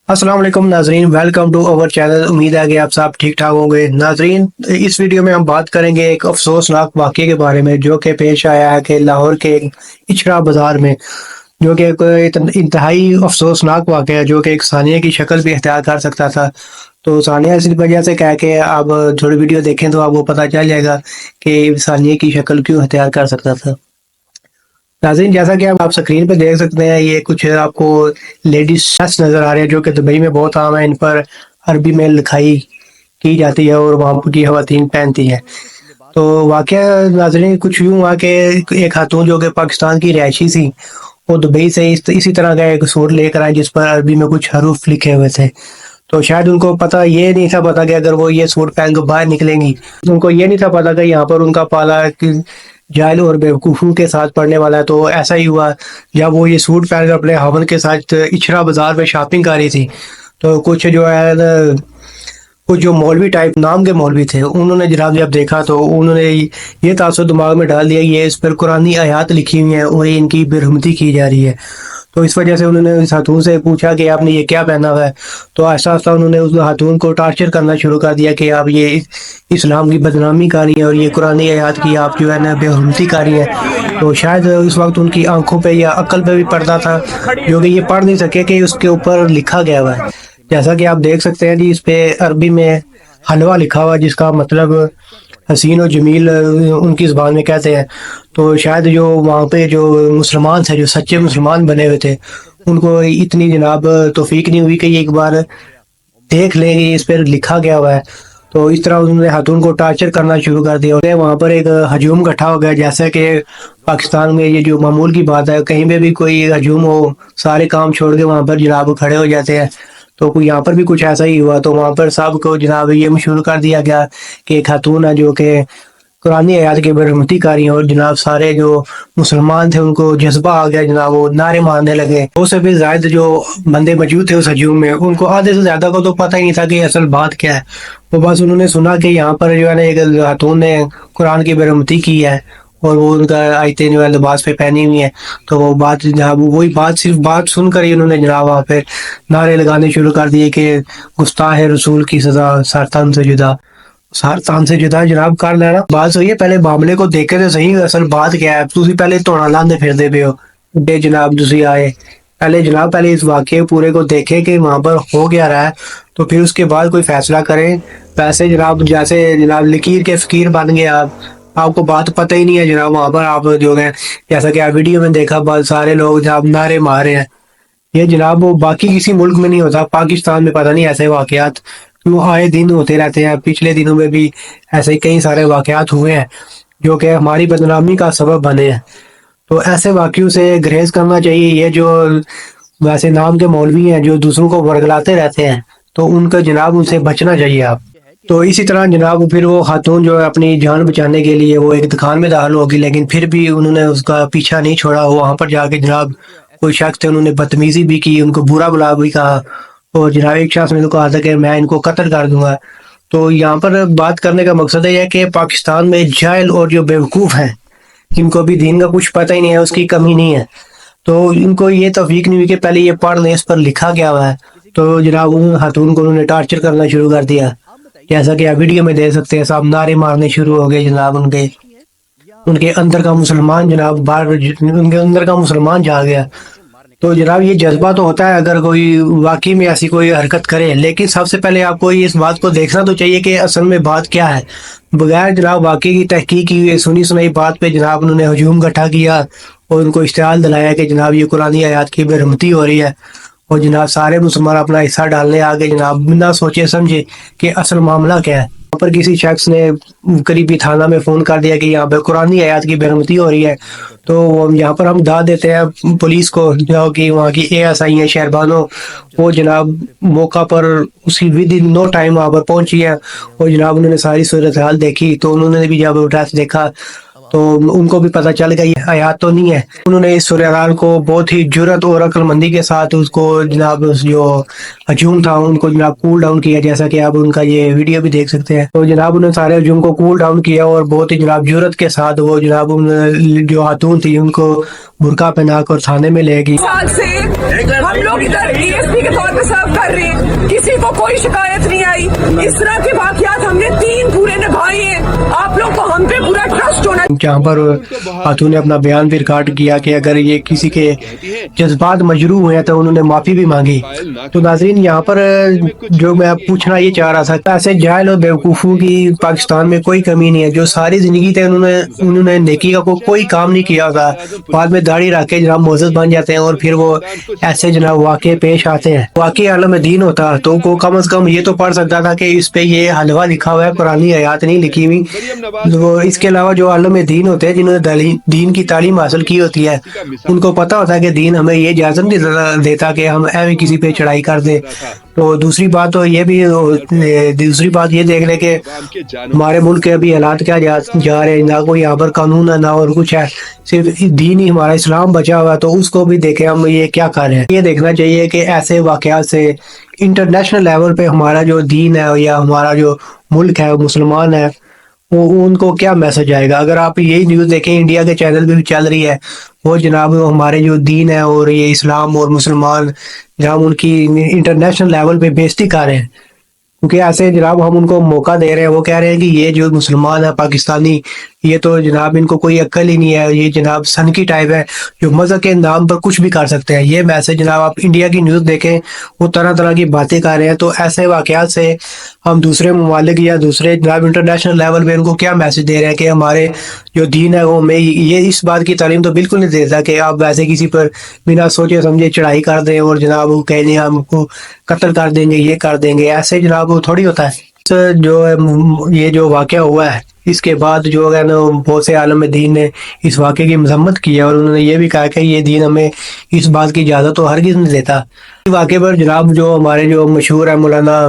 अस्सलाम वालेकुम नाजरीन, वेलकम टू अवर चैनल। उम्मीद है कि आप सब ठीक ठाक होंगे। नाजरीन, इस वीडियो में हम बात करेंगे एक अफसोसनाक वाक़े के बारे में जो कि पेश आया है कि लाहौर के एक इचरा बाज़ार में, जो कि एक इंतहाई अफसोसनाक वाक़ा है जो कि एक सानिया की शक्ल भी इख्तियार कर सकता था। तो सानिया इस वजह से कह के आप थोड़ी वीडियो देखें तो आपको पता चल जाएगा कि सानिया की शक्ल क्यों इख्तियार कर सकता था। नाज़रीन, जैसा कि आप स्क्रीन पे देख सकते हैं, ये कुछ आपको लेडीज शर्ट्स नज़र आ रहे हैं जो कि दुबई में बहुत आम है। इन पर अरबी में लिखाई की जाती है और वहाँ की खवातीन पहनती हैं। तो वाकया नाज़रीन कुछ यूँ हुआ कि एक खातून जो कि पाकिस्तान की रिहायशी थी, वो दुबई से इसी तरह का एक सूट लेकर आए जिस पर अरबी में कुछ हरूफ लिखे हुए थे। तो शायद उनको पता ये नहीं था पता कि अगर वो ये सूट पहन कर बाहर निकलेंगी, तो उनको ये नहीं था पता कि यहाँ पर उनका पाला जाहिल और बेवकूफ़ों के साथ पड़ने वाला है। तो ऐसा ही हुआ, जब वो ये सूट पहन कर अपने हावन के साथ इचरा बाजार में शॉपिंग कर रही थी, तो कुछ जो है ना, कुछ जो मौलवी टाइप नाम के मौलवी थे, उन्होंने जनाब जब देखा तो उन्होंने ये तासुर दिमाग में डाल दिया ये इस पर कुरानी आयात लिखी हुई हैं और ये इनकी बेरहमती की जा रही है। तो इस वजह से उन्होंने उस खातून से पूछा कि आपने ये क्या पहना हुआ है। तो आहिस्ता आहिस्ता उन्होंने उस खातून को टार्चर करना शुरू कर दिया कि आप ये इस्लाम की बदनामी कर रही हैं और ये कुरानी आयात की आप जो है ना बेहरमती कर रही हैं। तो शायद उस वक्त उनकी आंखों पे या अक्ल पे भी पर्दा था जो कि ये पढ़ नहीं सके कि उसके ऊपर लिखा गया हुआ है। जैसा कि आप देख सकते हैं जी, इस पे अरबी में हलवा लिखा हुआ जिसका मतलब हसीन और जमील उनकी ज़बान में कहते हैं। तो शायद जो वहाँ पे जो मुसलमान थे, जो सच्चे मुसलमान बने हुए थे, उनको इतनी जनाब तौफीक नहीं हुई कि ये एक बार देख लें कि इस पर लिखा गया हुआ है। तो इस तरह उन्होंने खातून को टार्चर करना शुरू कर दिया और वहाँ पर एक हजूम इकट्ठा हो गया। जैसे कि पाकिस्तान में ये जो मामूल की बात है, कहीं पे भी कोई हजूम हो, सारे काम छोड़ के वहाँ पर जनाब खड़े हो जाते हैं। तो यहाँ पर भी कुछ ऐसा ही हुआ। तो वहाँ पर सब को जनाब ये मशहूर कर दिया गया कि एक खातून है जो कि कुरानी आयात की बेरहमती कर रही है। और जनाब सारे जो मुसलमान थे उनको जज्बा आ गया, जनाब वो नारे मारने लगे। दो से भी ज्यादा जो बंदे मौजूद थे उस हजूम में, उनको आधे से ज्यादा को तो पता ही नहीं था कि असल बात क्या है। वो बस उन्होंने सुना कि यहाँ पर जो है ना एक खातून ने कुरान की बेरहमती की है और वो उनका आयतें जो है लिबास पे पहनी हुई है। तो वो बात जनाब वही बात सिर्फ बात सुनकर ही उन्होंने जनाब वहाँ पे नारे लगाने शुरू कर दिए कि गुस्ताह रसूल की सजा सरतान से जुदा, सरतान से जुदा जनाब कर लेना। बात सही है, पहले मामले को देखे तो सही असल बात क्या है। तुसी पहले धोना लांदे फिरदे पे हो बे जनाब, तुसी आए पहले जनाब पहले इस वाक़े पूरे को देखें कि वहाँ पर हो क्या रहा है, तो फिर उसके बाद कोई फैसला करें। वैसे जनाब जैसे जनाब लकीर के फकीर बन गए आप, आपको बात पता ही नहीं है जनाब। वहाँ पर आप जो है जैसा कि आप वीडियो में देखा, बहुत सारे लोग जनाब नारे मार रहे हैं। ये जनाब वो बाकी किसी मुल्क में नहीं होता, पाकिस्तान में पता नहीं ऐसे वाकयात क्यों आए दिन होते रहते हैं। पिछले दिनों में भी ऐसे कई सारे वाकयात हुए हैं जो कि हमारी बदनामी का सबब बने हैं। तो ऐसे वाक़यों से गुरेज करना चाहिए। ये जो वैसे नाम के मौलवी हैं जो दूसरों को वर्गलाते रहते हैं, तो उनका जनाब उनसे बचना चाहिए आप। तो इसी तरह जनाब फिर वो खातून जो है अपनी जान बचाने के लिए वो एक दुकान में दाखिल होगी, लेकिन फिर भी उन्होंने उसका पीछा नहीं छोड़ा। वहाँ पर जाके जनाब कोई शख्स थे, उन्होंने बदतमीजी भी की, उनको बुरा भला भी कहा और जनाब एक शख्स ने उनको कहा था कि मैं इनको कत्ल कर दूंगा। तो यहाँ पर बात करने का मकसद ये है कि पाकिस्तान में जाहिल और जो बेवकूफ़ हैं, जिनको भी दीन का कुछ पता ही नहीं है, उसकी कमी नहीं है, तो इनको ये तौफीक नहीं हुई कि पहले ये पढ़ लें इस पर लिखा गया हुआ है। तो जनाब उन खातून को उन्होंने टार्चर करना शुरू कर दिया। जैसा कि आप वीडियो में देख सकते हैं, सब नारे मारने शुरू हो गए जनाब। उनके उनके अंदर का मुसलमान जनाब बाहर, उनके अंदर का मुसलमान जा गया। तो जनाब ये जज्बा तो होता है अगर कोई वाकई में ऐसी कोई हरकत करे, लेकिन सबसे पहले आपको इस बात को देखना तो चाहिए कि असल में बात क्या है। बगैर जनाब वाकई की तहकीक की हुई सुनी सुनाई बात पे जनाब उन्होंने हजूम इकट्ठा किया और उनको इश्तिहाल दिलाया कि जनाब ये कुरानी आयात की बेरहमती हो रही है। और जनाब सारे मुसलमान अपना हिस्सा डालने आ गए जनाब, बिना सोचे समझे कि असल मामला क्या है। यहाँ पर किसी शख्स ने करीबी थाना में फ़ोन कर दिया कि यहाँ पे कुरानी आयात की बेरहमती हो रही है। तो यहाँ पर हम दाद देते हैं पुलिस को, जो कि वहाँ की ASI है शहरबानो, वो जनाब मौका पर उसी विद इन नो टाइम वहाँ पर पहुंची है और जनाब उन्होंने सारी सूरत हाल देखी। तो उन्होंने भी जब ड्रेस देखा तो उनको भी पता चल गया ये हयात तो नहीं है। उन्होंने इस सूरत को बहुत ही जुर्रत और अक्लमंदी के साथ उसको जनाब जो हजूम था उनको जनाब कूल डाउन किया, जैसा कि आप उनका ये वीडियो भी देख सकते हैं। तो जनाब उन्होंने सारे हजूम को कूल डाउन किया और बहुत ही जनाब जुर्रत के साथ वो जनाब जो खातून थी उनको बुर्का पहना कर थाने में ले गई। साल से हम लोग इधर डीएसपी के तौर पे सर्व कर रहे हैं, किसी को कोई शिकायत नहीं आई। इस तरह के वाकयात हमने 3 पूरे निभाए हैं। आप लोग को हम पे पूरा ट्रस्ट होना। जहाँ पर खातून ने अपना बयान भी रिकॉर्ड किया कि अगर ये किसी के जज्बात मजरू हुए तो उन्होंने माफी भी मांगी। तो नाज़रीन, यहाँ पर जो मैं पूछना ये चाह रहा था, ऐसे जाहिल और बेवकूफ़ों की पाकिस्तान में कोई कमी नहीं है, जो सारी जिंदगी थे उन्होंने नेकी का कोई काम नहीं किया था, बाद में दाढ़ी रख के जनाब मोअज़्ज़ज़ बन जाते हैं और फिर वो ऐसे जनाब वाक़े पेश आते हैं। वाक़ई आलम दीन होता तो को कम से कम ये तो पढ़ सकता था कि इस पे ये हलवा लिखा हुआ है, पुरानी आयत नहीं लिखी हुई। वो इसके अलावा जो आलम दीन होते हैं, जिन्होंने दीन की तालीम हासिल की होती है, उनको पता होता है कि दीन हमें ये इजाज़त नहीं देता कि हम ऐसे किसी पे चढ़ाई कर दें। तो दूसरी बात तो ये भी, दूसरी बात ये देख ले कि हमारे मुल्क के अभी हालात क्या जा रहे हैं, ना कोई यहाँ पर कानून है ना और कुछ है, सिर्फ दीन ही हमारा इस्लाम बचा हुआ है। तो उसको भी देखें हम ये क्या कर रहे हैं। ये देखना चाहिए कि ऐसे वाक़यात से इंटरनेशनल लेवल पे हमारा जो दीन है या हमारा जो मुल्क है, मुसलमान है, वो उनको क्या मैसेज आएगा। अगर आप यही न्यूज़ देखें, इंडिया के चैनल पे भी चल रही है, वो जनाब हमारे जो दीन है और ये इस्लाम और मुसलमान जनाब उनकी इंटरनेशनल लेवल पे बेइज्जती कर रहे हैं, क्योंकि ऐसे जनाब हम उनको मौका दे रहे हैं। वो कह रहे हैं कि ये जो मुसलमान है पाकिस्तानी, ये तो जनाब इनको कोई अक्ल ही नहीं है, ये जनाब सनकी टाइप है जो मज़हब के नाम पर कुछ भी कर सकते हैं। ये मैसेज जनाब आप इंडिया की न्यूज़ देखें, वो तरह तरह की बातें कर रहे हैं। तो ऐसे वाक़यात से हम दूसरे ममालिक या दूसरे जनाब इंटरनेशनल लेवल पे उनको क्या मैसेज दे रहे हैं कि हमारे जो दीन है वो हमें ये इस बात की तालीम तो बिल्कुल नहीं देता कि आप वैसे किसी पर बिना सोचे समझे चढ़ाई कर दें और जनाब वो कह दें हमको कत्ल कर देंगे, ये कर देंगे। ऐसे जनाब वो थोड़ी होता है। जो है ये जो वाक़या हुआ है, इसके बाद जो है ना बहुत से आलम दीन ने इस वाक़े की मजम्मत की है और उन्होंने ये भी कहा कि ये दीन हमें इस बात की इजाज़त तो हरगिज़ नहीं देता। इस वाक़े पर जनाब जो हमारे जो मशहूर है मौलाना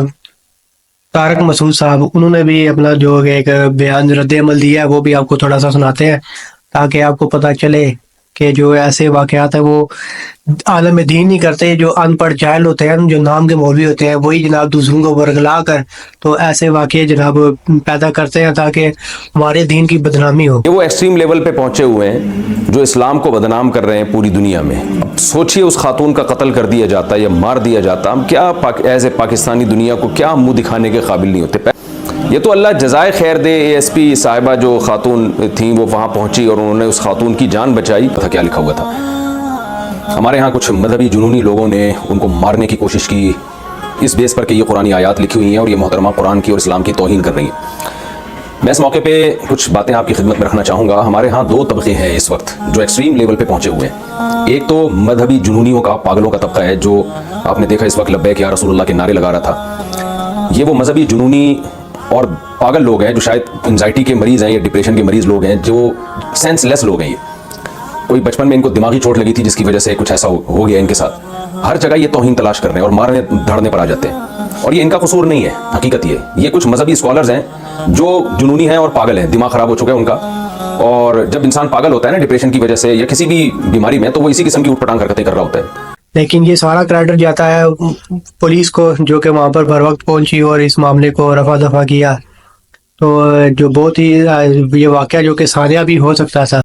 तारक मसूद साहब, उन्होंने भी अपना जो एक बयान रद्द अमल दिया है, वो भी आपको थोड़ा सा सुनाते हैं ताकि आपको पता चले कि जो ऐसे वाक़यात है वो आलम दीन नहीं करते। जो अनपढ़ जाहिल होते हैं, जो नाम के मौलवी होते हैं, वही जनाब दूसरों को वर्गला कर तो ऐसे वाक़े जनाब पैदा करते हैं ताकि हमारे दीन की बदनामी हो। ये वो एक्सट्रीम लेवल पे पहुंचे हुए हैं जो इस्लाम को बदनाम कर रहे हैं पूरी दुनिया में। अब सोचिए, उस खातून का कत्ल कर दिया जाता या मार दिया जाता, हम क्या एज ए पाकिस्तानी दुनिया को क्या मुंह दिखाने के काबिल नहीं होते। ये तो अल्लाह जज़ाए खैर दे, एएसपी साहिबा जो खातून थी वो वहाँ पहुँची और उन्होंने उस खातून की जान बचाई। था क्या लिखा हुआ था, हमारे यहाँ कुछ मजहबी जुनूनी लोगों ने उनको मारने की कोशिश की इस बेस पर कि ये कुरानी आयात लिखी हुई हैं और ये मोहतरमा कुरान की और इस्लाम की तौहीन कर रही हैं। मैं इस मौके पे कुछ बातें आपकी खिदमत में रखना चाहूँगा। हमारे यहाँ 2 तबके हैं इस वक्त जो एक्सट्रीम लेवल पे पहुँचे हुए हैं। एक तो मजहबी जुनूनियों का, पागलों का तबका है जो आपने देखा इस वक्त लब्बैक या रसूलुल्लाह के नारे लगा रहा था। ये वो मजहबी जुनूनी और पागल लोग हैं जो शायद एंजाइटी के मरीज़ हैं या डिप्रेशन के मरीज़ लोग हैं, जो सेंसलेस लोग हैं। ये कोई बचपन में इनको दिमागी चोट लगी थी जिसकी वजह से कुछ ऐसा हो गया इनके साथ। हर जगह ये तौहीन तलाश कर रहे हैं और मारने धड़ने पर आ जाते हैं। और ये इनका कसूर नहीं है, हकीकत ये कुछ मजहबी स्कॉलर्स हैं जो जुनूनी हैं और पागल हैं, दिमाग खराब हो चुका है उनका। और जब इंसान पागल होता है ना डिप्रेशन की वजह से या किसी भी बीमारी में, तो वो इसी किस्म की उठपटांग हरकतें कर रहा होता है। लेकिन ये सारा क्रेडिट जाता है पुलिस को, जो कि वहाँ पर बर वक्त पहुंची और इस मामले को रफा दफा किया। तो जो बहुत ही ये वाक़या जो कि सानिया भी हो सकता था।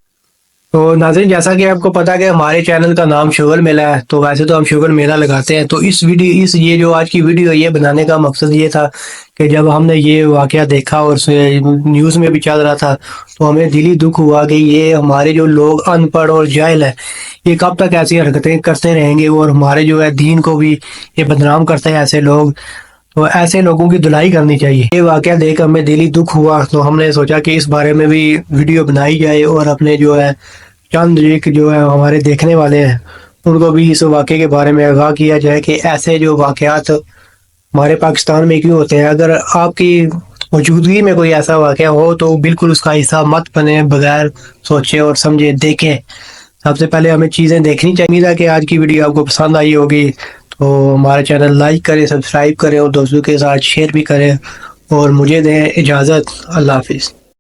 तो नाज़रीन, जैसा कि आपको पता है कि हमारे चैनल का नाम शुगर मेला है, तो वैसे तो हम शुगर मेला लगाते हैं। तो ये जो आज की वीडियो ये बनाने का मकसद ये था कि जब हमने ये वाक़या देखा और न्यूज़ में भी चल रहा था, तो हमें दिली दुख हुआ कि ये हमारे जो लोग अनपढ़ और जाहिल है, ये कब तक ऐसी हरकतें करते रहेंगे और हमारे जो है दीन को भी ये बदनाम करते हैं ऐसे लोग। तो ऐसे लोगों की धुलाई करनी चाहिए। ये वाक़या देख हमें दिली दुख हुआ, तो हमने सोचा कि इस बारे में भी वीडियो बनाई जाए और अपने जो है चंद एक जो है हमारे देखने वाले हैं उनको भी इस वाक़े के बारे में आगाह किया जाए कि ऐसे जो वाक़यात हमारे पाकिस्तान में क्यों होते हैं। अगर आपकी मौजूदगी में कोई ऐसा वाक़या हो तो बिल्कुल उसका हिस्सा मत बने बगैर सोचे और समझे देखें। सबसे पहले हमें चीज़ें देखनी चाहिए। उम्मीद है कि आज की वीडियो आपको पसंद आई होगी, तो हमारे चैनल लाइक करें, सब्सक्राइब करें और दोस्तों के साथ शेयर भी करें और मुझे दें इजाज़त। अल्लाह हाफिज़।